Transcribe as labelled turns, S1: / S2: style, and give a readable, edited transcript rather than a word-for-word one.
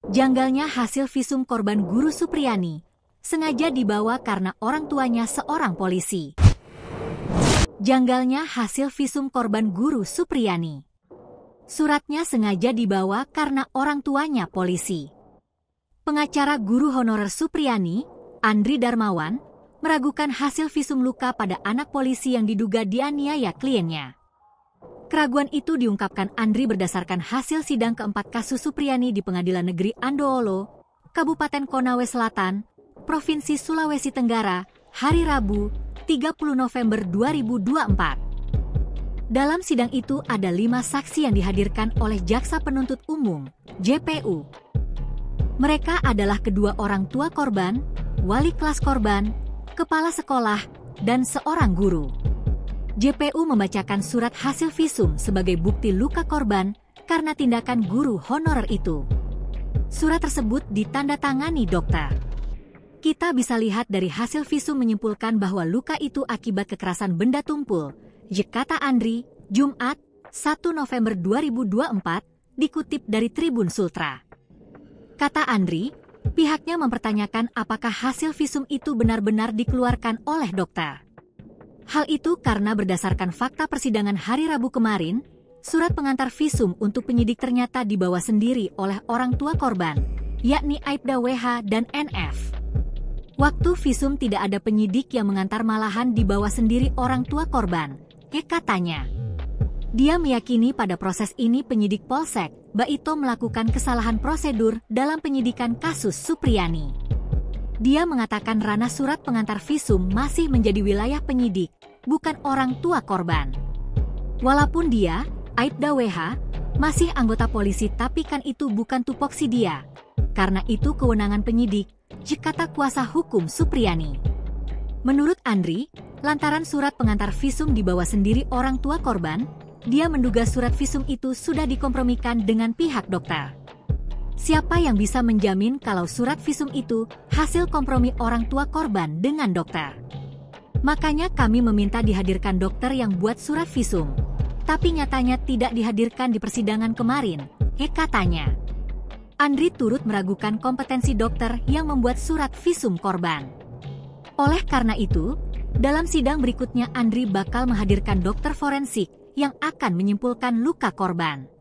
S1: Janggalnya hasil visum korban Guru Supriyani sengaja dibawa karena orang tuanya seorang polisi. Janggalnya hasil visum korban Guru Supriyani. Suratnya sengaja dibawa karena orang tuanya polisi. Pengacara guru honorer Supriyani, Andri Darmawan, meragukan hasil visum luka pada anak polisi yang diduga dianiaya kliennya. Keraguan itu diungkapkan Andri berdasarkan hasil sidang keempat kasus Supriyani di Pengadilan Negeri Andoholo, Kabupaten Konawe Selatan, Provinsi Sulawesi Tenggara, hari Rabu, 30 November 2024. Dalam sidang itu ada 5 saksi yang dihadirkan oleh Jaksa Penuntut Umum, JPU. Mereka adalah kedua orang tua korban, wali kelas korban, kepala sekolah, dan seorang guru. JPU membacakan surat hasil visum sebagai bukti luka korban karena tindakan guru honorer itu. Surat tersebut ditandatangani dokter. Kita bisa lihat dari hasil visum menyimpulkan bahwa luka itu akibat kekerasan benda tumpul, kata Andri, Jumat, 1 November 2024, dikutip dari Tribun Sultra. Kata Andri, pihaknya mempertanyakan apakah hasil visum itu benar-benar dikeluarkan oleh dokter. Hal itu karena berdasarkan fakta persidangan hari Rabu kemarin, surat pengantar visum untuk penyidik ternyata dibawa sendiri oleh orang tua korban, yakni Aibda WH dan NF. Waktu visum tidak ada penyidik yang mengantar, malahan dibawa sendiri orang tua korban, katanya. Dia meyakini pada proses ini penyidik Polsek Baito melakukan kesalahan prosedur dalam penyidikan kasus Supriyani. Dia mengatakan ranah surat pengantar visum masih menjadi wilayah penyidik, bukan orang tua korban. Walaupun dia, Aibda WH, masih anggota polisi, tapi kan itu bukan tupoksi dia. Karena itu kewenangan penyidik, kata kuasa hukum Supriyani. Menurut Andri, lantaran surat pengantar visum dibawa sendiri orang tua korban, dia menduga surat visum itu sudah dikompromikan dengan pihak dokter. Siapa yang bisa menjamin kalau surat visum itu hasil kompromi orang tua korban dengan dokter? Makanya kami meminta dihadirkan dokter yang buat surat visum. Tapi nyatanya tidak dihadirkan di persidangan kemarin, katanya. Andri turut meragukan kompetensi dokter yang membuat surat visum korban. Oleh karena itu, dalam sidang berikutnya Andri bakal menghadirkan dokter forensik yang akan menyimpulkan luka korban.